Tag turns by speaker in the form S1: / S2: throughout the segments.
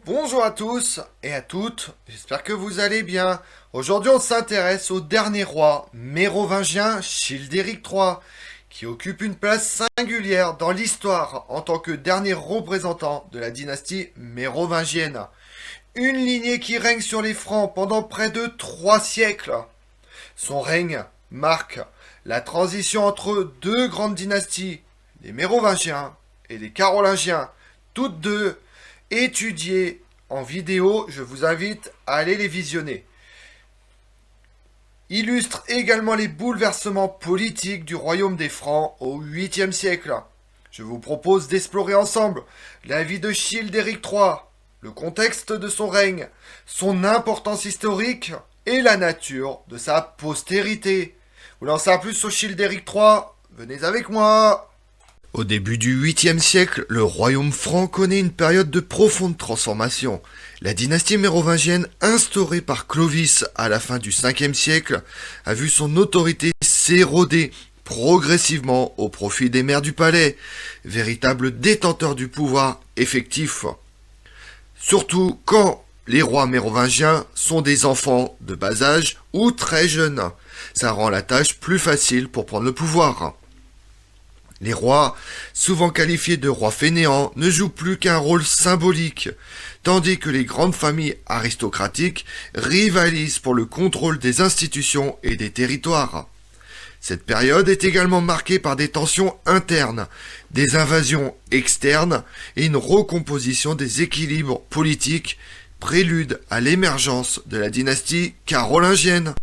S1: Bonjour à tous et à toutes, j'espère que vous allez bien. Aujourd'hui on s'intéresse au dernier roi mérovingien Childéric III, qui occupe une place singulière dans l'histoire en tant que dernier représentant de la dynastie mérovingienne. Une lignée qui règne sur les Francs pendant près de 3 siècles. Son règne marque la transition entre deux grandes dynasties, les mérovingiens et les carolingiens, toutes deux étudiées en vidéo. Je vous invite à aller les visionner. Illustre également les bouleversements politiques du royaume des Francs au 8e siècle. Je vous propose d'explorer ensemble la vie de Childéric III, le contexte de son règne, son importance historique et la nature de sa postérité. Vous voulez en savoir plus sur Childéric III? Venez avec moi. Au début du 8e siècle, le royaume franc connaît une période de profonde transformation. La dynastie mérovingienne, instaurée par Clovis à la fin du 5e siècle, a vu son autorité s'éroder progressivement au profit des maires du palais, véritables détenteurs du pouvoir effectif. Surtout quand les rois mérovingiens sont des enfants de bas âge ou très jeunes. Ça rend la tâche plus facile pour prendre le pouvoir. Les rois, souvent qualifiés de rois fainéants, ne jouent plus qu'un rôle symbolique, tandis que les grandes familles aristocratiques rivalisent pour le contrôle des institutions et des territoires. Cette période est également marquée par des tensions internes, des invasions externes et une recomposition des équilibres politiques, prélude à l'émergence de la dynastie carolingienne.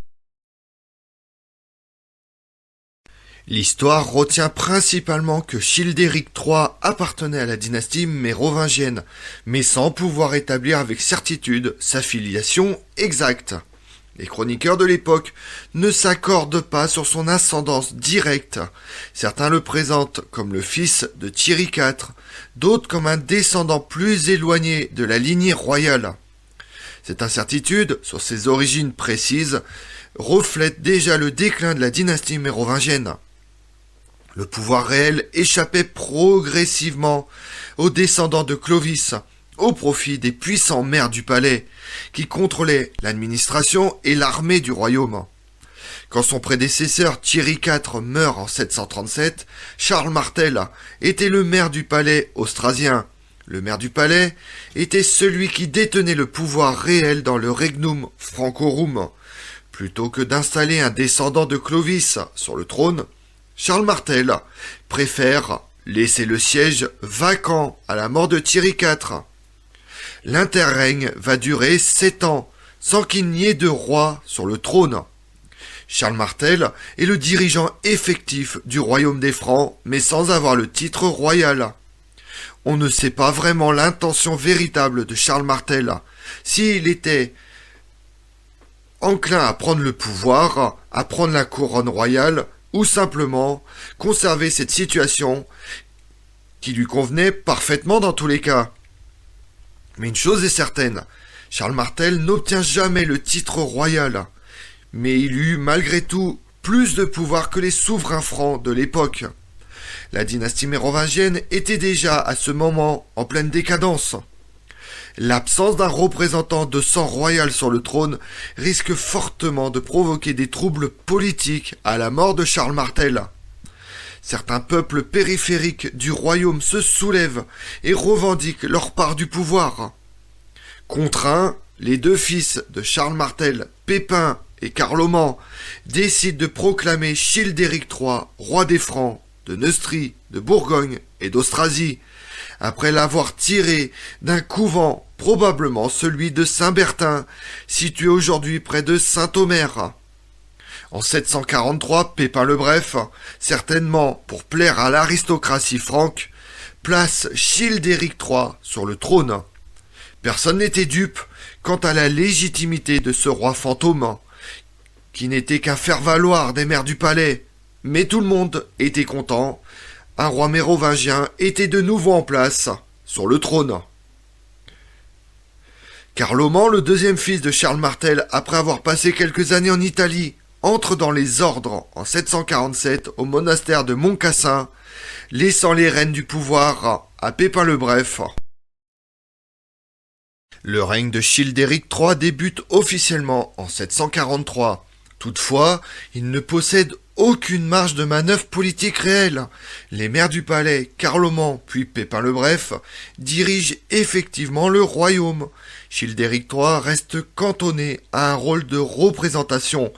S1: L'histoire retient principalement que Childéric III appartenait à la dynastie mérovingienne, mais sans pouvoir établir avec certitude sa filiation exacte. Les chroniqueurs de l'époque ne s'accordent pas sur son ascendance directe. Certains le présentent comme le fils de Thierry IV, d'autres comme un descendant plus éloigné de la lignée royale. Cette incertitude sur ses origines précises reflète déjà le déclin de la dynastie mérovingienne. Le pouvoir réel échappait progressivement aux descendants de Clovis, au profit des puissants maires du palais, qui contrôlaient l'administration et l'armée du royaume. Quand son prédécesseur Thierry IV meurt en 737, Charles Martel était le maire du palais austrasien. Le maire du palais était celui qui détenait le pouvoir réel dans le regnum francorum. Plutôt que d'installer un descendant de Clovis sur le trône, Charles Martel préfère laisser le siège vacant à la mort de Thierry IV. L'interrègne va durer 7 ans, sans qu'il n'y ait de roi sur le trône. Charles Martel est le dirigeant effectif du royaume des Francs, mais sans avoir le titre royal. On ne sait pas vraiment l'intention véritable de Charles Martel, s'il était enclin à prendre le pouvoir, à prendre la couronne royale, ou simplement conserver cette situation qui lui convenait parfaitement dans tous les cas. Mais une chose est certaine, Charles Martel n'obtient jamais le titre royal, mais il eut malgré tout plus de pouvoir que les souverains francs de l'époque. La dynastie mérovingienne était déjà à ce moment en pleine décadence. L'absence d'un représentant de sang royal sur le trône risque fortement de provoquer des troubles politiques à la mort de Charles Martel. Certains peuples périphériques du royaume se soulèvent et revendiquent leur part du pouvoir. Contraints, les deux fils de Charles Martel, Pépin et Carloman, décident de proclamer Childéric III, roi des Francs, de Neustrie, de Bourgogne et d'Austrasie, après l'avoir tiré d'un couvent, probablement celui de Saint-Bertin, situé aujourd'hui près de Saint-Omer. En 743, Pépin le Bref, certainement pour plaire à l'aristocratie franque, place Childéric III sur le trône. Personne n'était dupe quant à la légitimité de ce roi fantôme, qui n'était qu'un faire-valoir des maires du palais, mais tout le monde était content. Un roi mérovingien était de nouveau en place sur le trône. Carloman, le deuxième fils de Charles Martel, après avoir passé quelques années en Italie, entre dans les ordres en 747 au monastère de Montcassin, laissant les rênes du pouvoir à Pépin le Bref. Le règne de Childéric III débute officiellement en 743. Toutefois, il ne possède aucune marge de manœuvre politique réelle. Les maires du palais, Carloman puis Pépin le Bref, dirigent effectivement le royaume. Childéric III reste cantonné à un rôle de représentation,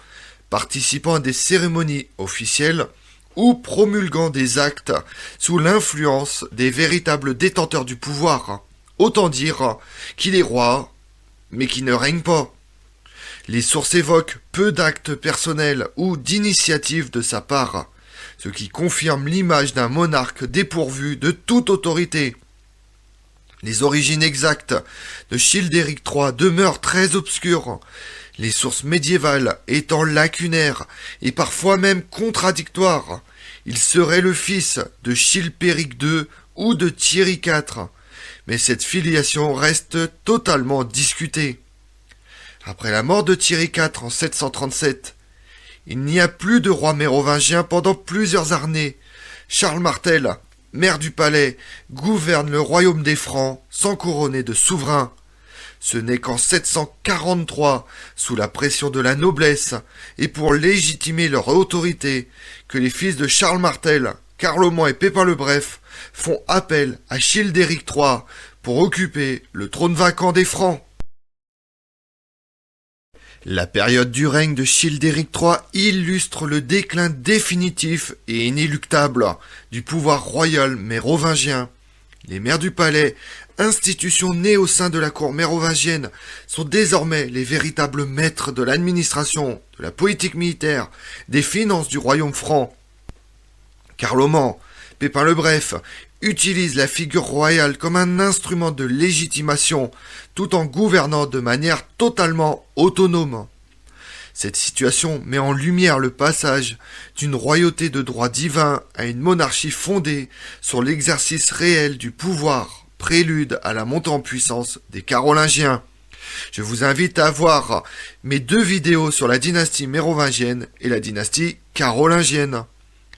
S1: participant à des cérémonies officielles ou promulguant des actes sous l'influence des véritables détenteurs du pouvoir. Autant dire qu'il est roi, mais qui ne règne pas. Les sources évoquent peu d'actes personnels ou d'initiatives de sa part, ce qui confirme l'image d'un monarque dépourvu de toute autorité. Les origines exactes de Childéric III demeurent très obscures, les sources médiévales étant lacunaires et parfois même contradictoires. Il serait le fils de Chilpéric II ou de Thierry IV, mais cette filiation reste totalement discutée. Après la mort de Thierry IV en 737, il n'y a plus de roi mérovingien pendant plusieurs années. Charles Martel, maire du palais, gouverne le royaume des Francs sans couronner de souverain. Ce n'est qu'en 743, sous la pression de la noblesse et pour légitimer leur autorité, que les fils de Charles Martel, Carloman et Pépin le Bref font appel à Childéric III pour occuper le trône vacant des Francs. La période du règne de Childéric III illustre le déclin définitif et inéluctable du pouvoir royal mérovingien. Les maires du palais, institutions nées au sein de la cour mérovingienne, sont désormais les véritables maîtres de l'administration, de la politique militaire, des finances du royaume franc. Carloman, Pépin le Bref, utilise la figure royale comme un instrument de légitimation, tout en gouvernant de manière totalement autonome. Cette situation met en lumière le passage d'une royauté de droit divin à une monarchie fondée sur l'exercice réel du pouvoir, prélude à la montée en puissance des Carolingiens. Je vous invite à voir mes 2 vidéos sur la dynastie mérovingienne et la dynastie carolingienne.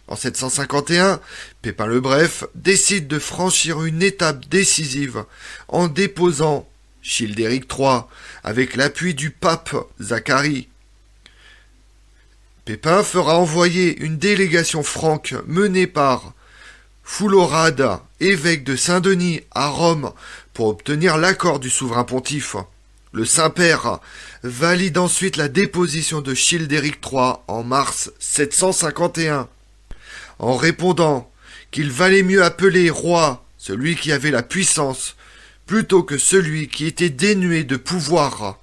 S1: En 751, Pépin le Bref décide de franchir une étape décisive en déposant Childéric III avec l'appui du pape Zacharie. Pépin fera envoyer une délégation franque menée par Foulorade, évêque de Saint-Denis, à Rome pour obtenir l'accord du souverain pontife. Le Saint-Père valide ensuite la déposition de Childéric III en mars 751. En répondant qu'il valait mieux appeler roi celui qui avait la puissance, plutôt que celui qui était dénué de pouvoir.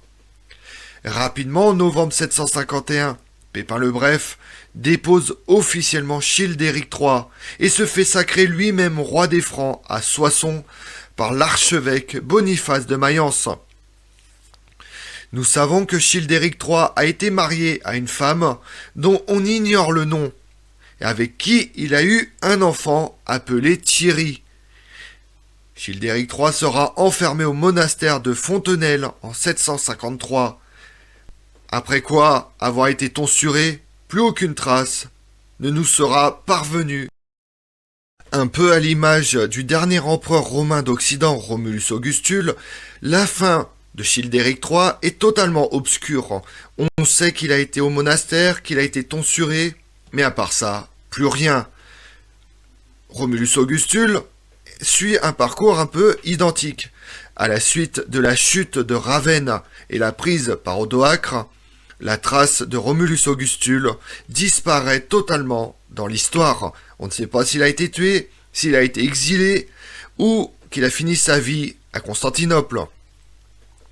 S1: Rapidement, en novembre 751, Pépin le Bref dépose officiellement Childéric III et se fait sacrer lui-même roi des Francs à Soissons par l'archevêque Boniface de Mayence. Nous savons que Childéric III a été marié à une femme dont on ignore le nom, et avec qui il a eu un enfant appelé Thierry. Childéric III sera enfermé au monastère de Fontenelle en 753. Après quoi, avoir été tonsuré, plus aucune trace ne nous sera parvenue. Un peu à l'image du dernier empereur romain d'Occident, Romulus Augustule, la fin de Childéric III est totalement obscure. On sait qu'il a été au monastère, qu'il a été tonsuré, mais à part ça, plus rien. Romulus Augustule suit un parcours un peu identique. À la suite de la chute de Ravenne et la prise par Odoacre, la trace de Romulus Augustule disparaît totalement dans l'histoire. On ne sait pas s'il a été tué, s'il a été exilé ou qu'il a fini sa vie à Constantinople.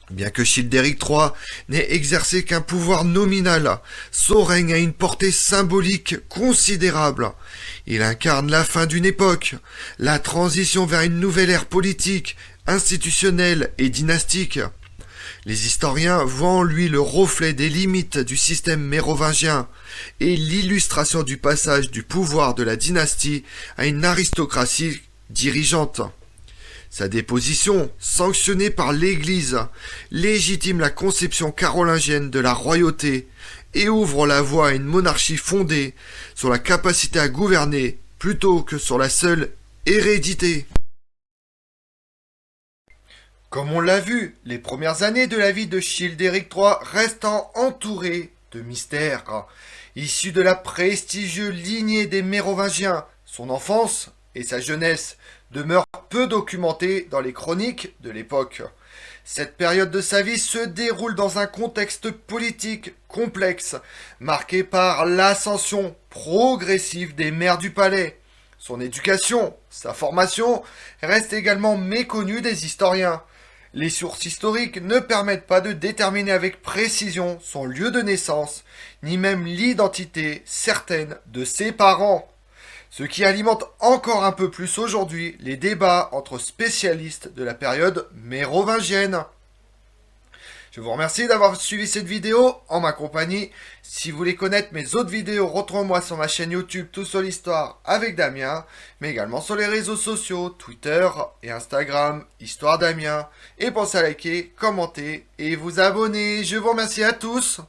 S1: Bien que Childéric III n'ait exercé qu'un pouvoir nominal, son règne a une portée symbolique considérable. Il incarne la fin d'une époque, la transition vers une nouvelle ère politique, institutionnelle et dynastique. Les historiens voient en lui le reflet des limites du système mérovingien et l'illustration du passage du pouvoir de la dynastie à une aristocratie dirigeante. Sa déposition, sanctionnée par l'Église, légitime la conception carolingienne de la royauté et ouvre la voie à une monarchie fondée sur la capacité à gouverner plutôt que sur la seule hérédité. Comme on l'a vu, les premières années de la vie de Childéric III restent entourées de mystères. Issu de la prestigieuse lignée des Mérovingiens, son enfance et sa jeunesse demeurent peu documentées dans les chroniques de l'époque. Cette période de sa vie se déroule dans un contexte politique complexe, marqué par l'ascension progressive des maires du palais. Son éducation, sa formation restent également méconnues des historiens. Les sources historiques ne permettent pas de déterminer avec précision son lieu de naissance, ni même l'identité certaine de ses parents. Ce qui alimente encore un peu plus aujourd'hui les débats entre spécialistes de la période mérovingienne. Je vous remercie d'avoir suivi cette vidéo en ma compagnie. Si vous voulez connaître mes autres vidéos, retrouvez-moi sur ma chaîne YouTube Tout sur l'Histoire avec Damien, mais également sur les réseaux sociaux, Twitter et Instagram, Histoire Damien. Et pensez à liker, commenter et vous abonner. Je vous remercie à tous.